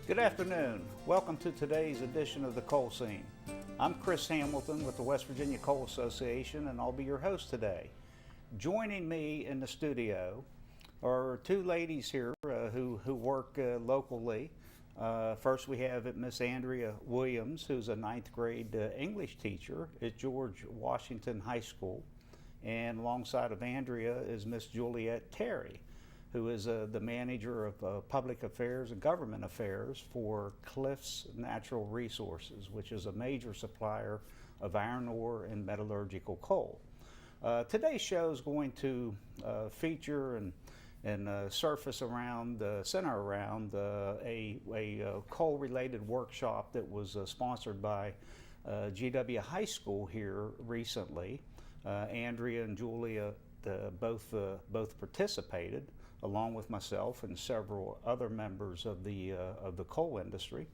Good afternoon. Welcome to today's edition of the Coal Scene. I'm Chris Hamilton with the West Virginia Coal Association, and I'll be your host today. Joining me in the studio are two ladies here who work locally. First, we have Miss Andrea Williams, who's a ninth grade English teacher at George Washington High School. And alongside of Andrea is Miss Juliette Terry, who is the manager of public affairs and government affairs for Cliffs Natural Resources, which is a major supplier of iron ore and metallurgical coal. Today's show is going to feature and surface around, center around a coal-related workshop that was sponsored by GW High School here recently. Andrea and Julia both participated, along with myself and several other members of the coal industry.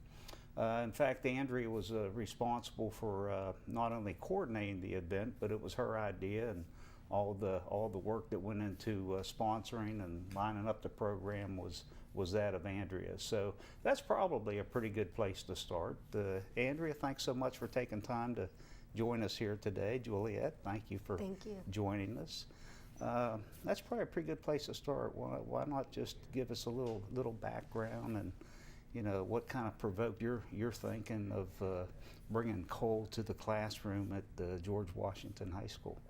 In fact, Andrea was responsible for not only coordinating the event, but it was her idea, and all the work that went into sponsoring and lining up the program was that of Andrea. So that's probably a pretty good place to start. Andrea, thanks so much for taking time to join us here today. Juliette, thank you for joining us. That's probably a pretty good place to start. Why not just give us a little background and, you know, what kind of provoked your thinking of bringing coal to the classroom at George Washington High School?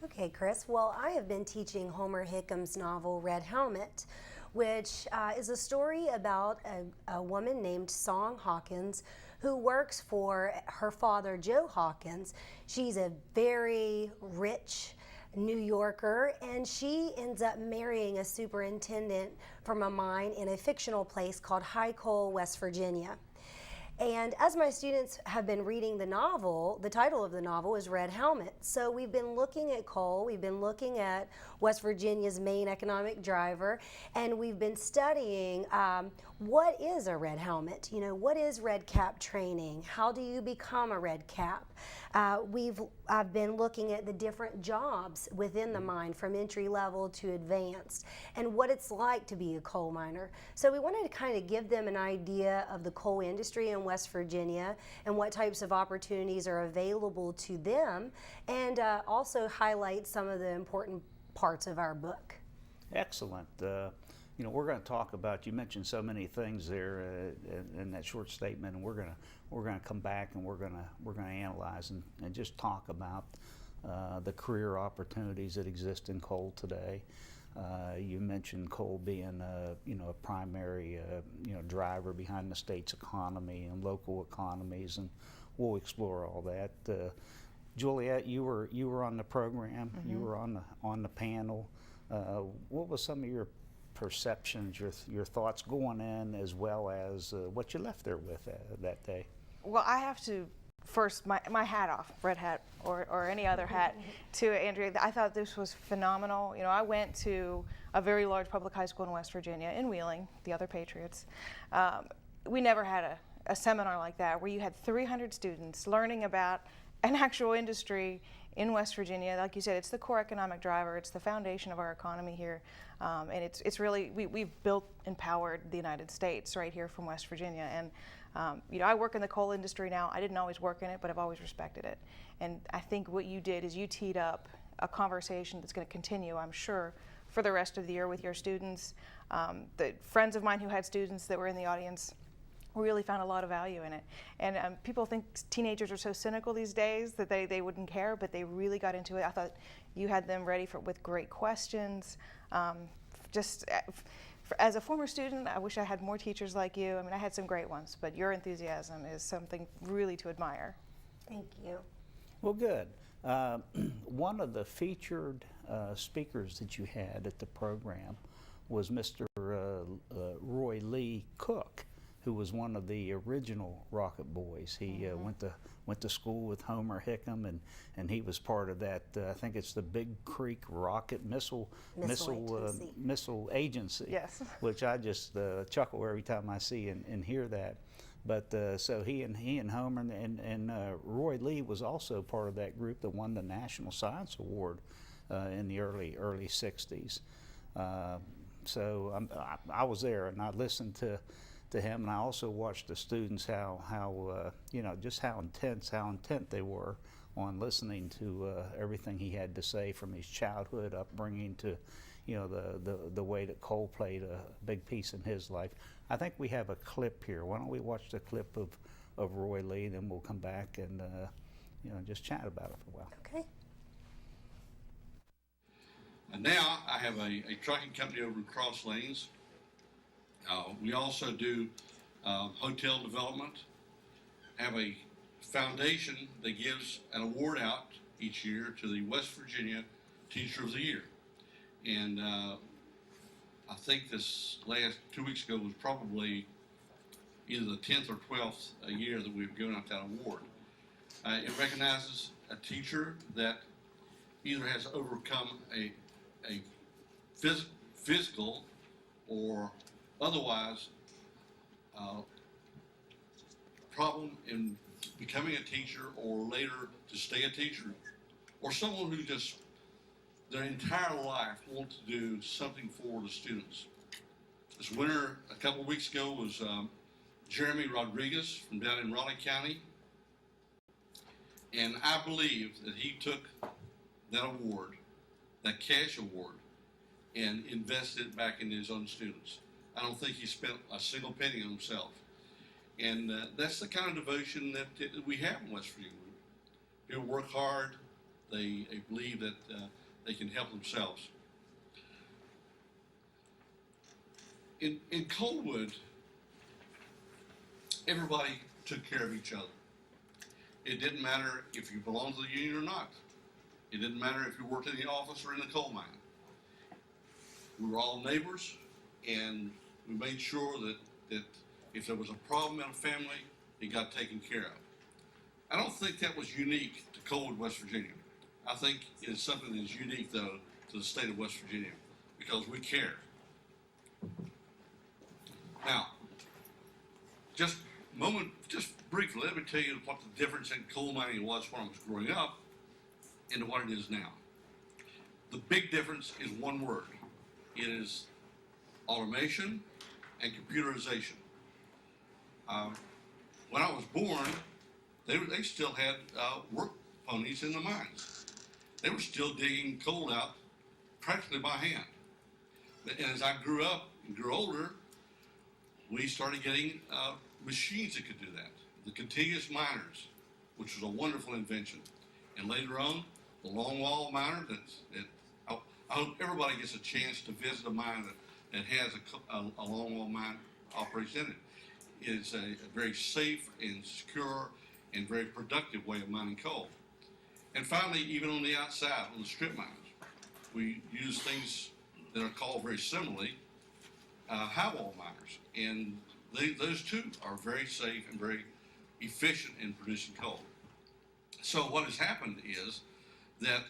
Okay, Chris. Well, I have been teaching Homer Hickam's novel Red Helmet, which is a story about a woman named Song Hawkins who works for her father, Joe Hawkins. She's a very rich New Yorker, and she ends up marrying a superintendent from a mine in a fictional place called High Coal, West Virginia. And as my students have been reading the novel, the title of the novel is Red Helmet. So we've been looking at coal, we've been looking at West Virginia's main economic driver, and we've been studying what is a red helmet? You know, what is red cap training? How do you become a red cap? I've been looking at the different jobs within the mine, from entry level to advanced, and what it's like to be a coal miner. So we wanted to kind of give them an idea of the coal industry in West Virginia and what types of opportunities are available to them, and also highlight some of the important parts of our book. Excellent. You know, we're going to talk about, you mentioned so many things there in that short statement, and we're going to come back and we're going to analyze and just talk about the career opportunities that exist in coal today. You mentioned coal being a primary driver behind the state's economy and local economies, and we'll explore all that. Juliette, you were on the program. Mm-hmm. You were on the panel. What was some of your perceptions, your thoughts going in, as well as what you left there with that day? Well, I have to first my hat off, red hat or any other hat, to Andrea. I thought this was phenomenal. You know, I went to a very large public high school in West Virginia, in Wheeling, the other Patriots. We never had a seminar like that where you had 300 students learning about an actual industry in West Virginia. Like you said, it's the core economic driver. It's the foundation of our economy here. And it's really, we've built and powered the United States right here from West Virginia. And you know, I work in the coal industry now. I didn't always work in it, but I've always respected it. And I think what you did is you teed up a conversation that's going to continue, I'm sure, for the rest of the year with your students. The friends of mine who had students that were in the audience really found a lot of value in it. And people think teenagers are so cynical these days that they wouldn't care, but they really got into it. I thought you had them ready with great questions. As a former student, I wish I had more teachers like you. I mean, I had some great ones, but your enthusiasm is something really to admire. Thank you. Well, good. One of the featured speakers that you had at the program was Mr. Roy Lee Cook, who was one of the original Rocket Boys. He went to school with Homer Hickam, and he was part of that. I think it's the Big Creek Rocket Missile Agency. Yes. Which I just chuckle every time I see and hear that. But so he and Homer and Roy Lee was also part of that group that won the National Science Award in the early '60s. So I was there, and I listened to to him, and I also watched the students how you know, just how intent they were on listening to everything he had to say, from his childhood upbringing to, you know, the way that Cole played a big piece in his life. I think we have a clip here. Why don't we watch the clip of Roy Lee, then we'll come back and you know, just chat about it for a while. Okay. And now I have a trucking company over in Cross Lanes. We also do hotel development. Have a foundation that gives an award out each year to the West Virginia Teacher of the Year. And I think this last 2 weeks ago was probably either the 10th or 12th year that we've given out that award. It recognizes a teacher that either has overcome a physical or otherwise problem in becoming a teacher, or later to stay a teacher, or someone who just their entire life wants to do something for the students. This winter, a couple of weeks ago, was Jeremy Rodriguez from down in Raleigh County, and I believe that he took that award, that cash award, and invested it back in his own students. I don't think he spent a single penny on himself. And that's the kind of devotion that we have in West Virginia. People work hard. They believe that they can help themselves. In Coalwood, everybody took care of each other. It didn't matter if you belonged to the union or not. It didn't matter if you worked in the office or in the coal mine. We were all neighbors, and we made sure that if there was a problem in a family, it got taken care of. I don't think that was unique to Coalwood, West Virginia. I think it is something that is unique, though, to the state of West Virginia, because we care. Now, just briefly, let me tell you what the difference in coal mining was when I was growing up and what it is now. The big difference is one word. It is automation and computerization. When I was born, they still had work ponies in the mines. They were still digging coal out practically by hand. And as I grew up and grew older, we started getting machines that could do that. The continuous miners, which was a wonderful invention. And later on, the longwall miner, I hope everybody gets a chance to visit a mine that has a longwall mine operation in it. It's a very safe and secure and very productive way of mining coal. And finally, even on the outside, on the strip mines, we use things that are called very similarly highwall miners. And those two are very safe and very efficient in producing coal. So what has happened is that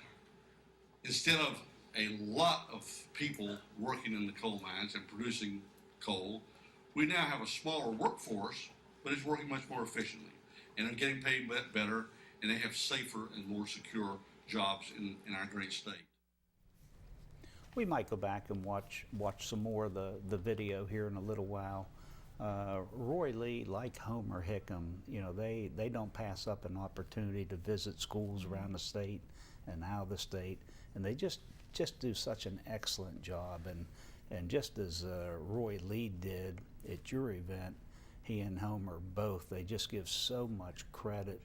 instead of a lot of people working in the coal mines and producing coal, we now have a smaller workforce, but it's working much more efficiently. And they're getting paid better, and they have safer and more secure jobs in our great state. We might go back and watch some more of the video here in a little while. Roy Lee, like Homer Hickam, you know, they don't pass up an opportunity to visit schools around the state and out of the state, and they just do such an excellent job. And just as Roy Lee did at your event, he and Homer both, they just give so much credit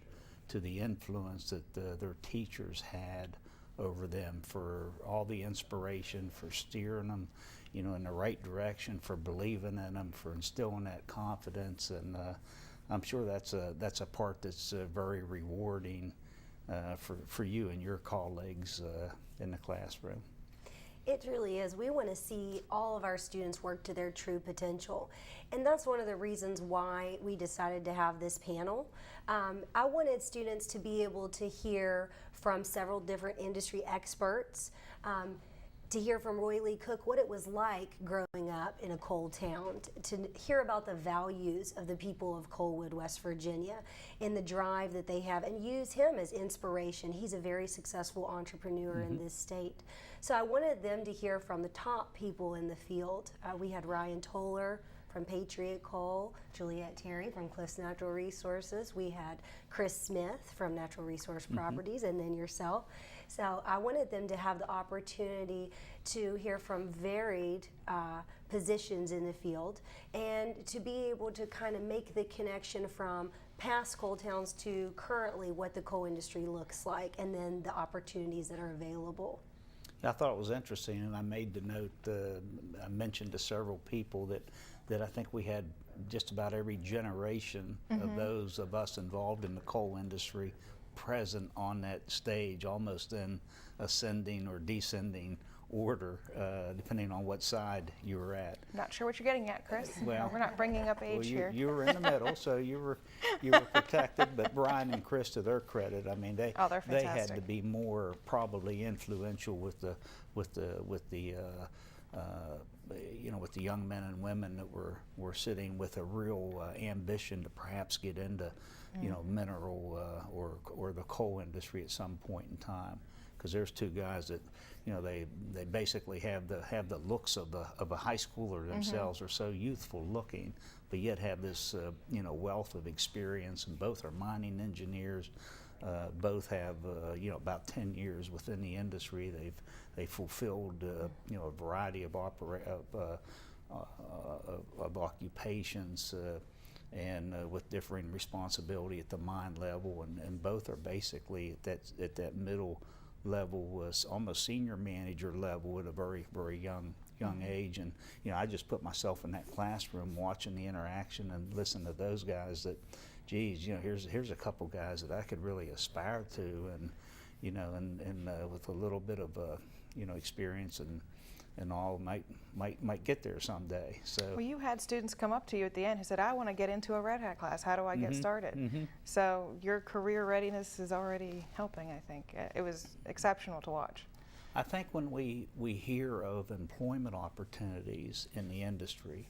to the influence that their teachers had over them, for all the inspiration, for steering them, you know, in the right direction, for believing in them, for instilling that confidence. And I'm sure that's a part that's very rewarding for you and your colleagues in the classroom. It really is. We want to see all of our students work to their true potential. And that's one of the reasons why we decided to have this panel. I wanted students to be able to hear from several different industry experts, to hear from Roy Lee Cook what it was like growing up in a coal town, to hear about the values of the people of Coalwood, West Virginia, and the drive that they have, and use him as inspiration. He's a very successful entrepreneur in this state. So I wanted them to hear from the top people in the field. We had Ryan Toller from Patriot Coal, Juliette Terry from Cliffs Natural Resources. We had Chris Smith from Natural Resource Properties, and then yourself. So I wanted them to have the opportunity to hear from varied positions in the field and to be able to kind of make the connection from past coal towns to currently what the coal industry looks like, and then the opportunities that are available. I thought it was interesting, and I made the note, I mentioned to several people that I think we had just about every generation of those of us involved in the coal industry present on that stage, almost in ascending or descending order, depending on what side you were at. Not sure what you're getting at, Chris. Well, we're not bringing up age you, here. you were in the middle, so you were protected. But Brian and Chris, to their credit, I mean, they they're had to fantastic. be more probably influential with the with the young men and women that were sitting with a real ambition to perhaps get into mineral or the coal industry at some point in time. Because there's two guys that they basically have the looks of a high schooler themselves, are so youthful looking, but yet have this wealth of experience, and both are mining engineers. Both have about 10 years within the industry. They've fulfilled a variety of occupations and with differing responsibility at the mine level, and both are basically at that middle level, was almost senior manager level at a very, very young age. And I just put myself in that classroom watching the interaction and listening to those guys that, geez, here's a couple guys that I could really aspire to, and with a little bit of experience and all might get there someday. So Well, you had students come up to you at the end who said, I want to get into a Red Hat class. How do I get started? So your career readiness is already helping, I think. It was exceptional to watch. I think when we hear of employment opportunities in the industry,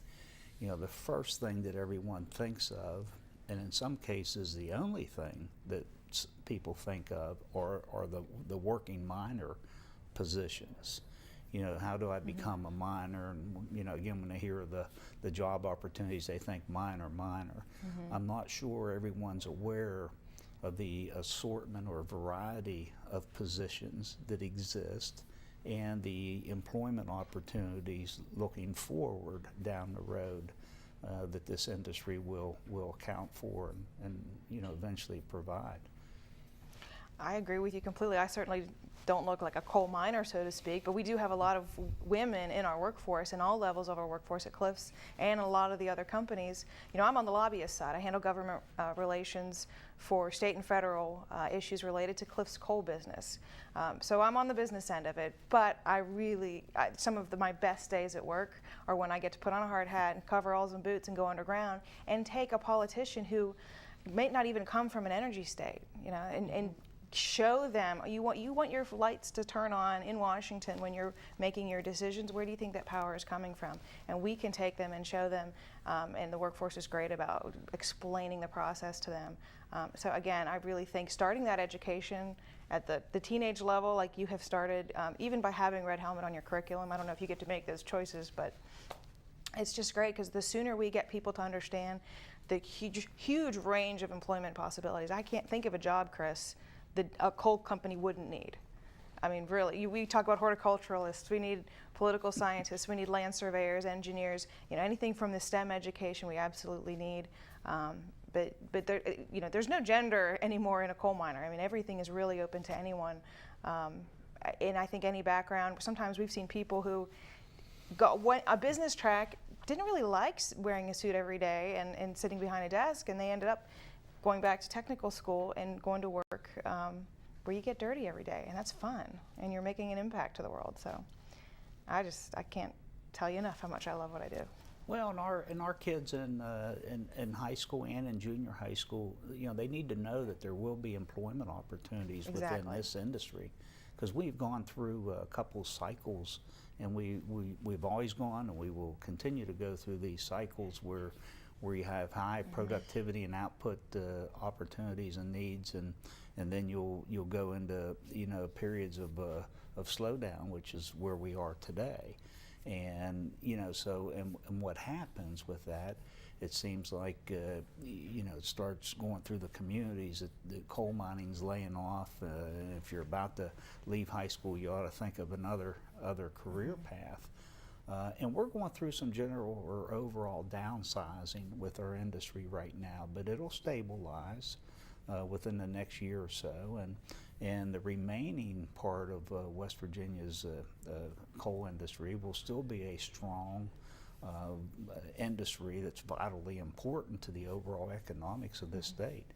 the first thing that everyone thinks of, and in some cases the only thing that people think of, are the working miner positions. How do I become a miner? And again, when they hear the job opportunities, they think miner. I'm not sure everyone's aware of the assortment or variety of positions that exist and the employment opportunities looking forward down the road that this industry will account for and eventually provide. I agree with you completely. I certainly don't look like a coal miner, so to speak, but we do have a lot of women in our workforce, in all levels of our workforce at Cliffs and a lot of the other companies. I'm on the lobbyist side. I handle government relations for state and federal issues related to Cliffs coal business. So I'm on the business end of it, but some of my best days at work are when I get to put on a hard hat and coveralls and boots and go underground and take a politician who may not even come from an energy state, and show them, you want your lights to turn on in Washington when you're making your decisions. Where do you think that power is coming from? And we can take them and show them, and the workforce is great about explaining the process to them. So again, I really think starting that education at the teenage level, like you have started, even by having Red Helmet on your curriculum. I don't know if you get to make those choices, but it's just great, because the sooner we get people to understand the huge range of employment possibilities. I can't think of a job, Chris, that a coal company wouldn't need. I mean, really, we talk about horticulturalists, we need political scientists, we need land surveyors, engineers, anything from the STEM education we absolutely need. But there, there's no gender anymore in a coal miner. I mean, everything is really open to anyone. And I think any background. Sometimes we've seen people who went a business track, didn't really like wearing a suit every day and sitting behind a desk, and they ended up going back to technical school and going to work where you get dirty every day, and that's fun, and you're making an impact to the world. So I can't tell you enough how much I love what I do. Well, and our kids in high school and in junior high school, they need to know that there will be employment opportunities within this industry, because we've gone through a couple cycles, and we've always gone, and we will continue to go through these cycles where you have high productivity and output opportunities and needs, and then you'll go into periods of slowdown, which is where we are today. And and what happens with that, it seems like it starts going through the communities. The coal mining's laying off. And if you're about to leave high school, you ought to think of another career path. And we're going through some general or overall downsizing with our industry right now, but it'll stabilize within the next year or so. And the remaining part of West Virginia's coal industry will still be a strong industry that's vitally important to the overall economics of this state.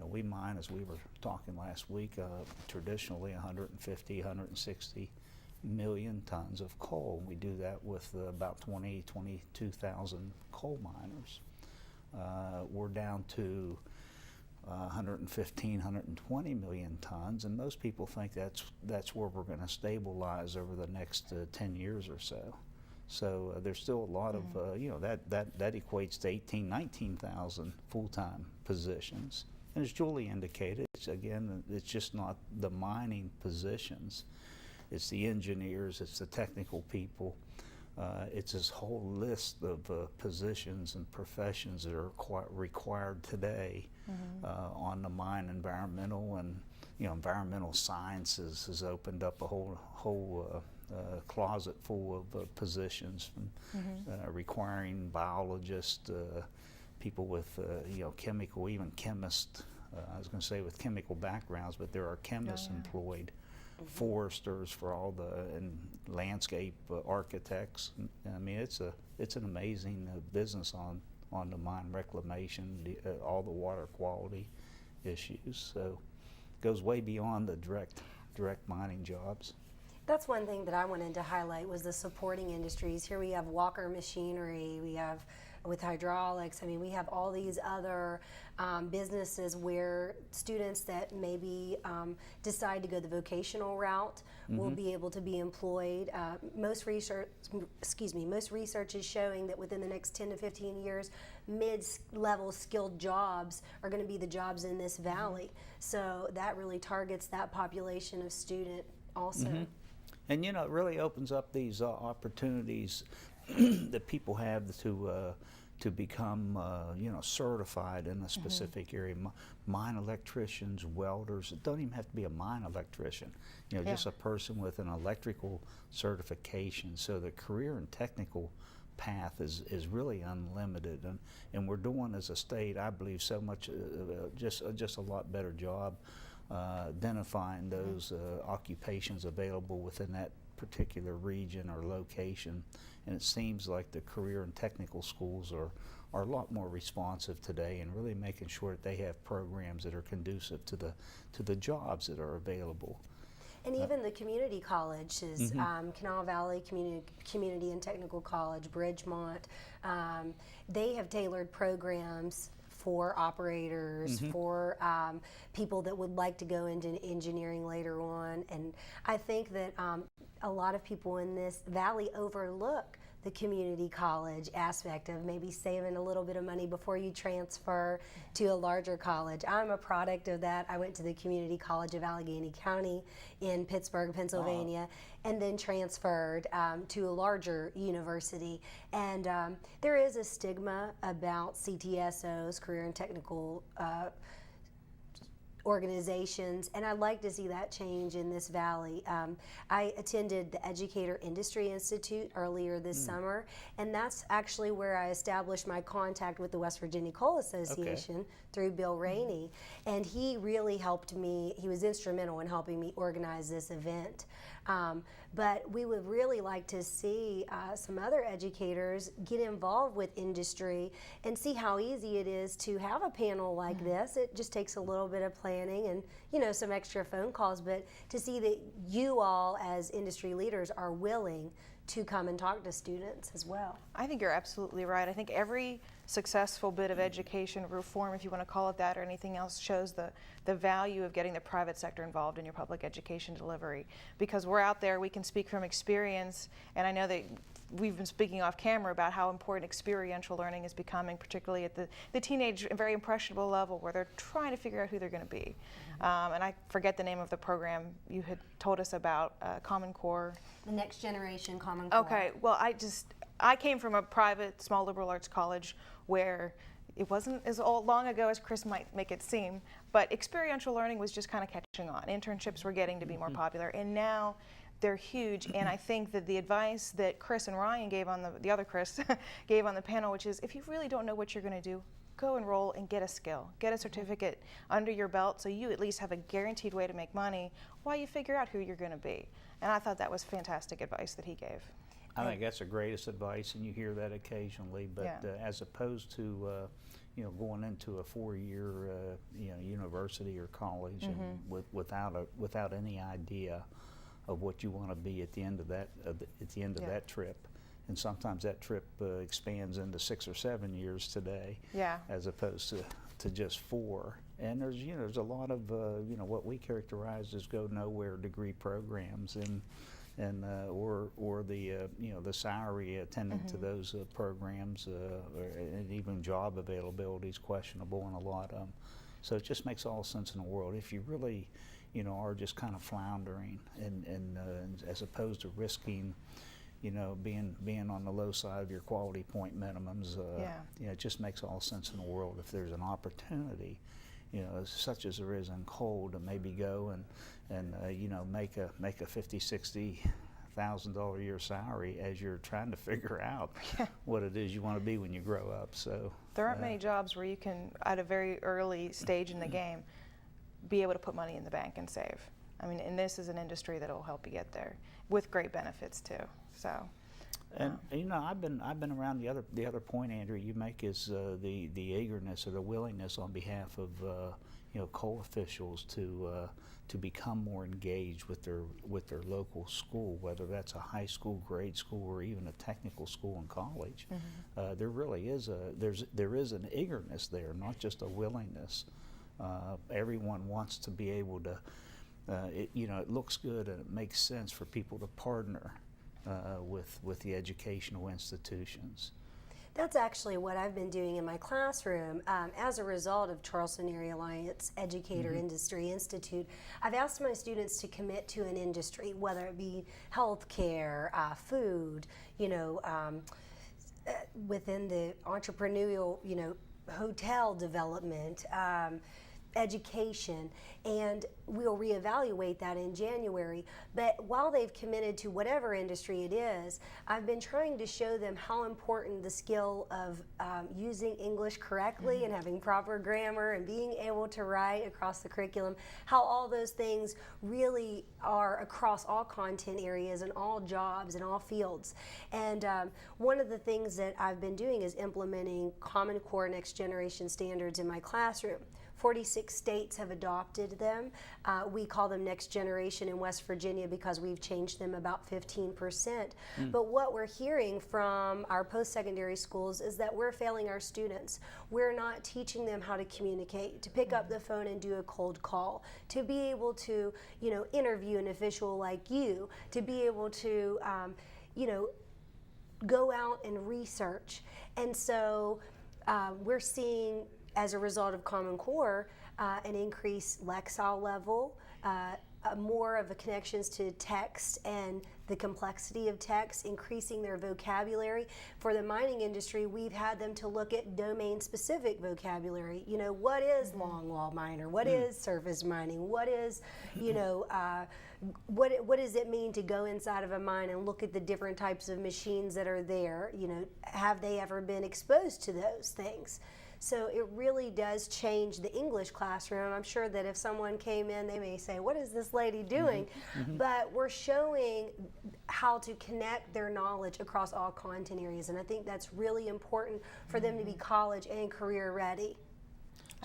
We mine, as we were talking last week, traditionally 150, 160 million tons of coal. We do that with about 22,000 coal miners. We're down to 115, 120 million tons, and most people think that's where we're going to stabilize over the next 10 years or so. So there's still a lot of, that equates to 18, 19,000 full-time positions. And as Julie indicated, it's just not the mining positions. It's the engineers, it's the technical people. It's this whole list of positions and professions that are required today on the mine. Environmental and environmental sciences has opened up a whole closet full of positions, requiring biologists, people with chemical, even chemists. I was going to say with chemical backgrounds, but there are chemists employed. Foresters for all and landscape architects. I mean, it's an amazing business on the mine reclamation, all the water quality issues. So it goes way beyond the direct mining jobs. That's one thing that I wanted to highlight was the supporting industries. Here we have Walker Machinery, we have with hydraulics. I mean, we have all these other businesses where students that maybe decide to go the vocational route will be able to be employed. Most research is showing that within the next 10 to 15 years, mid-level skilled jobs are going to be the jobs in this valley. So that really targets that population of student also. And it really opens up these opportunities that people have to become certified in a specific area. Mine electricians, welders. It don't even have to be a mine electrician. Just a person with an electrical certification. So the career and technical path is really unlimited, and we're doing as a state, I believe, so much just a lot better job identifying those occupations available within that particular region or location. And it seems like the career and technical schools are a lot more responsive today and really making sure that they have programs that are conducive to the jobs that are available. And even the community colleges, Canal Valley Community and Technical College, Bridgemont, they have tailored programs for operators, for people that would like to go into engineering later on. And I think that a lot of people in this valley overlook the community college aspect of maybe saving a little bit of money before you transfer to a larger college. I'm a product of that. I went to the Community College of Allegheny County in Pittsburgh, Pennsylvania, and then transferred to a larger university. And there is a stigma about CTSOs, career and technical organizations, and I'd like to see that change in this valley. I attended the Educator Industry Institute earlier this summer, and that's actually where I established my contact with the West Virginia Coal Association through Bill Rainey, and he really helped me. He was instrumental in helping me organize this event. But we would really like to see some other educators get involved with industry and see how easy it is to have a panel like this. It just takes a little bit of planning and some extra phone calls, but to see that you all as industry leaders are willing to come and talk to students as well. I think you're absolutely right. I think every successful bit of education reform, if you want to call it that, or anything else, shows the value of getting the private sector involved in your public education delivery. Because we're out there, we can speak from experience, and I know that we've been speaking off camera about how important experiential learning is becoming, particularly at the teenage and very impressionable level where they're trying to figure out who they're going to be. And I forget the name of the program you had told us about, Common Core. The Next Generation Common Common Core? Okay, well, I came from a private, small liberal arts college where it wasn't as long ago as Chris might make it seem, but experiential learning was just kind of catching on. Internships were getting to be more popular, and now they're huge. And I think that the advice that Chris and Ryan gave on the other Chris gave on the panel, which is if you really don't know what you're going to do, go enroll and get a skill, get a certificate under your belt so you at least have a guaranteed way to make money while you figure out who you're going to be. And I thought that was fantastic advice that he gave. I think that's the greatest advice, and you hear that occasionally. But Yeah. as opposed to going into a 4-year university or college and without any idea of what you want to be at the end of that that trip, and sometimes that trip expands into 6 or 7 years today, Yeah. as opposed to just 4. And there's a lot of what we characterize as go nowhere degree programs, and or the salary attendant to those programs, and even job availability is questionable in a lot of them. So it just makes all sense in the world if you really are just kind of floundering, and as opposed to risking being on the low side of your quality point minimums. It just makes all sense in the world if there's an opportunity, such as there is in coal, to maybe go and make a $50,000-$60,000 a year salary as you're trying to figure out what it is you want to be when you grow up. So there aren't many jobs where you can, at a very early stage in the game, be able to put money in the bank and save. I mean, and this is an industry that will help you get there with great benefits too. So. And I've been around the other point, Andrew, you make is the eagerness or the willingness on behalf of coal officials to become more engaged with their local school, whether that's a high school, grade school, or even a technical school and college. There really is there is an eagerness there, not just a willingness. Everyone wants to be able to. It looks good and it makes sense for people to partner with the educational institutions. That's actually what I've been doing in my classroom. As a result of Charleston Area Alliance Educator Industry Institute, I've asked my students to commit to an industry, whether it be healthcare, food, within the entrepreneurial, hotel development, education, and we'll reevaluate that in January. But while they've committed to whatever industry it is, I've been trying to show them how important the skill of using English correctly and having proper grammar and being able to write across the curriculum, how all those things really are across all content areas and all jobs and all fields. And one of the things that I've been doing is implementing Common Core Next Generation standards in my classroom. 46 states have adopted them. We call them Next Generation in West Virginia because we've changed them about 15%. But what we're hearing from our post-secondary schools is that we're failing our students. We're not teaching them how to communicate, to pick up the phone and do a cold call, to be able to, interview an official like you, to be able to, go out and research. And so we're seeing, as a result of Common Core, an increased Lexile level, more of a connections to text and the complexity of text, increasing their vocabulary. For the mining industry, we've had them to look at domain-specific vocabulary. What is longwall miner? What is surface mining? What is, what does it mean to go inside of a mine and look at the different types of machines that are there? Have they ever been exposed to those things? So it really does change the English classroom. I'm sure that if someone came in, they may say, what is this lady doing? But we're showing how to connect their knowledge across all content areas. And I think that's really important for them to be college and career ready.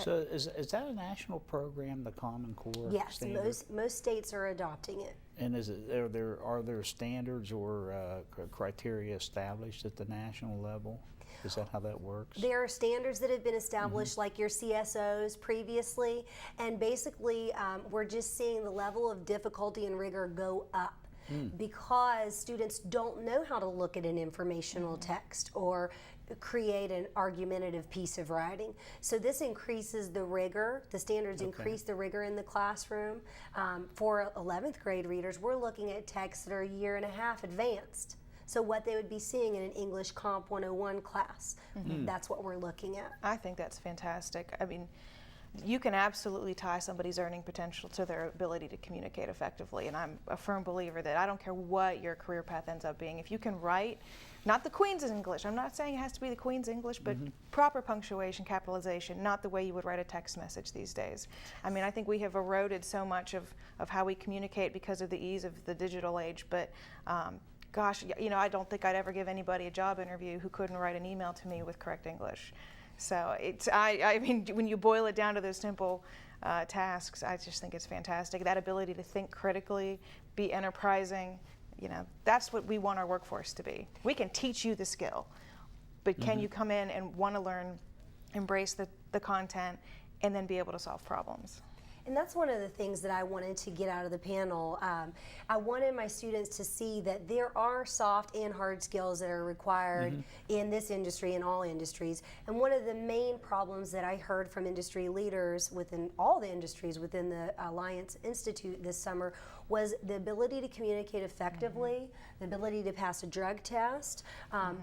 So is that a national program, the Common Core Yes, standard? most states are adopting it. And are there standards or criteria established at the national level? Is that how that works? There are standards that have been established, like your CSOs previously, and basically we're just seeing the level of difficulty and rigor go up because students don't know how to look at an informational text or create an argumentative piece of writing. So this increases the rigor. The standards increase the rigor in the classroom. For 11th grade readers, we're looking at texts that are a year and a half advanced. So what they would be seeing in an English Comp 101 class, that's what we're looking at. I think that's fantastic. I mean, you can absolutely tie somebody's earning potential to their ability to communicate effectively, and I'm a firm believer that I don't care what your career path ends up being. If you can write, not the Queen's English, I'm not saying it has to be the Queen's English, but proper punctuation, capitalization, not the way you would write a text message these days. I mean, I think we have eroded so much of how we communicate because of the ease of the digital age, but gosh, you know, I don't think I'd ever give anybody a job interview who couldn't write an email to me with correct English. So I mean, when you boil it down to those simple tasks, I just think it's fantastic. That ability to think critically, be enterprising, you know, that's what we want our workforce to be. We can teach you the skill, but can you come in and want to learn, embrace the content, and then be able to solve problems? And that's one of the things that I wanted to get out of the panel. I wanted my students to see that there are soft and hard skills that are required in this industry and all industries. And one of the main problems that I heard from industry leaders within all the industries within the Alliance Institute this summer was the ability to communicate effectively, the ability to pass a drug test,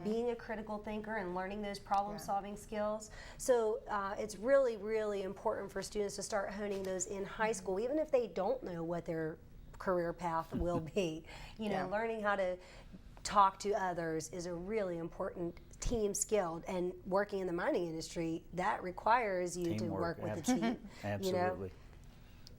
being a critical thinker and learning those problem-solving skills. So it's really, really important for students to start honing those in high school, even if they don't know what their career path will be. You know, learning how to talk to others is a really important team skill, and working in the mining industry, that requires you to work with a team. Absolutely. You know?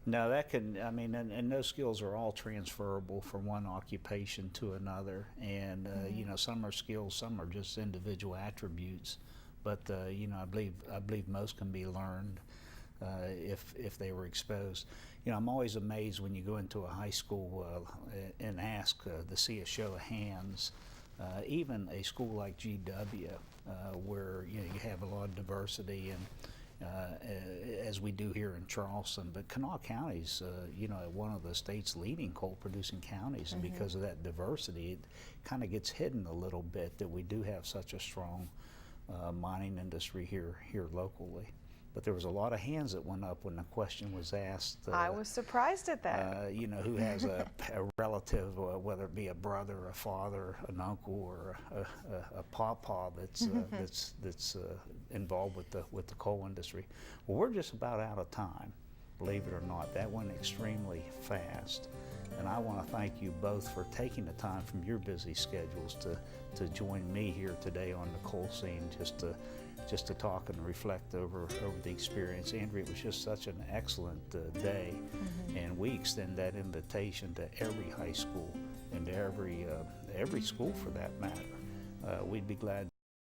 No, that can, I mean, and those skills are all transferable from one occupation to another. And, you know, some are skills, some are just individual attributes. But, you know, I believe most can be learned if they were exposed. You know, I'm always amazed when you go into a high school and ask to see a show of hands. Even a school like GW, where, you know, you have a lot of diversity, and as we do here in Charleston, but Kanawha County's, you know, one of the state's leading coal-producing counties, and because of that diversity, it kind of gets hidden a little bit that we do have such a strong mining industry here locally. But there was a lot of hands that went up when the question was asked. I was surprised at that. You know, who has a relative, whether it be a brother, a father, an uncle, or a pawpaw that's that's involved with the coal industry. Well, we're just about out of time, believe it or not. That went extremely fast, and I want to thank you both for taking the time from your busy schedules to join me here today on the coal scene, just to talk and reflect over the experience. Andrea, it was just such an excellent day, and we extend that invitation to every high school and to every school for that matter. We'd be glad